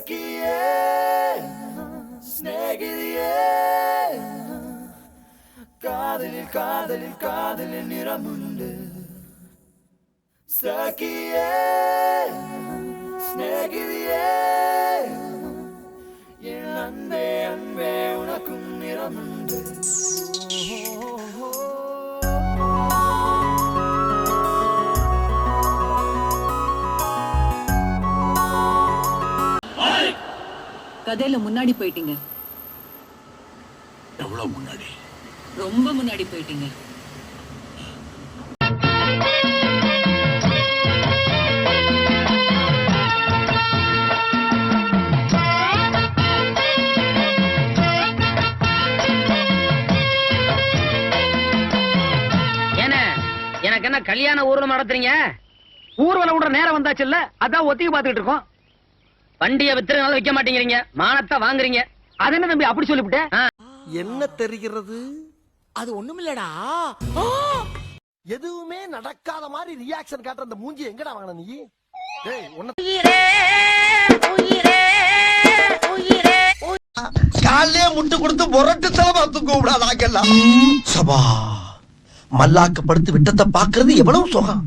സഖിയേ സ്നേഹിതയേ കാതലിൽ കാതലിൽ കാതലിൽ നിറമുണ്ട് സഖിയേ സ്നേഹിതയേ N അൻപേ അൻപേ ഉനക്കും നിറമുണ്ട് கதையில முன்னாடி போயிட்டீங்க. எவ்வளவு முன்னாடி? ரொம்ப முன்னாடி போயிட்டீங்க. எனக்கு என்ன கல்யாண ஊர்வலம் நடத்துறீங்க? ஊர்வலம் விடுற நேரம் வந்தாச்சுல்ல, அதான் ஒத்திகை பார்த்துட்டு இருக்கோம். வண்டியை வித்துறதுனால விற்க மாட்டேங்கிறீங்க, மானத்தை வாங்குறீங்க. அது என்ன தம்பி அப்படி சொல்லிவிட்டேன்? என்ன தெரிகிறது? அது ஒண்ணுமில்லடா, எதுவுமே நடக்காத மாதிரி ரியாக்ஷன் காட்டுற அந்த மூஞ்சி எங்கடா வாங்கின நீ? காலே முட்டு கொடுத்து பொரட்டு தலை தூக்க சபா மல்லாக்கப்படுத்து விட்டத்தை பாக்குறது எவ்வளவு சுகம்.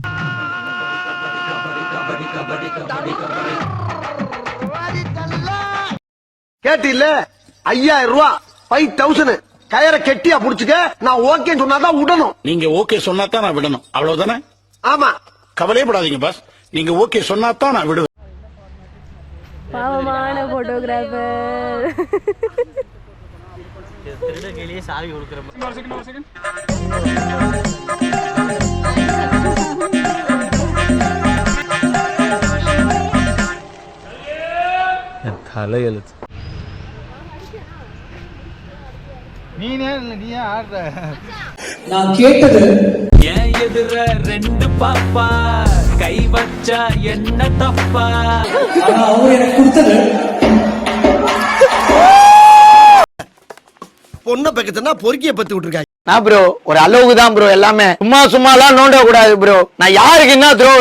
கேட்டில்ல 5000 ரூபாய் 5000 கயரை கெட்டியா புடிச்சுக்க. நான் ஓகே சொன்னாதான் விடணும். நீங்க ஓகே சொன்னாதான் நான் விடணும், அவ்வளவுதானே? ஆமா. கவலைப்படாதீங்க பாஸ், நீங்க ஓகே சொன்னாதான் நான் விடுவேன். பாவமான போட்டோகிராஃபர். திருடங்கிலேயே சாவி கொடுக்குற தலை எழுத்து. நீ ஆடுற நான் கேட்டது ஏன் எதிர ரெண்டு பாப்பா கை வச்சா என்ன தப்பா? ஆனா அவங்க எனக்கு கொடுத்தது பொண்ணை பக்கத்துனா பொறுக்கிய பத்தி விட்டுருக்காங்க. நான் ப்ரோ ஒரு அளவுக்கு தான் ப்ரோ, எல்லாமே சும்மா சும்மாலாம் நோண்ட கூடாது ப்ரோ. நான் யாருக்கு என்ன த்ரோ?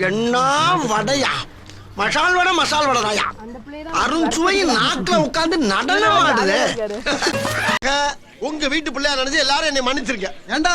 என்ன வடையா? மசால் வடை மசால் வடைதாயா? அருண்சுவை நாக்குல உட்கார்ந்து நடனம் ஆடுது. உங்க வீட்டு பிள்ளையா நினைச்சு எல்லாரும் என்னை மன்னிச்சிருக்க. ஏண்டா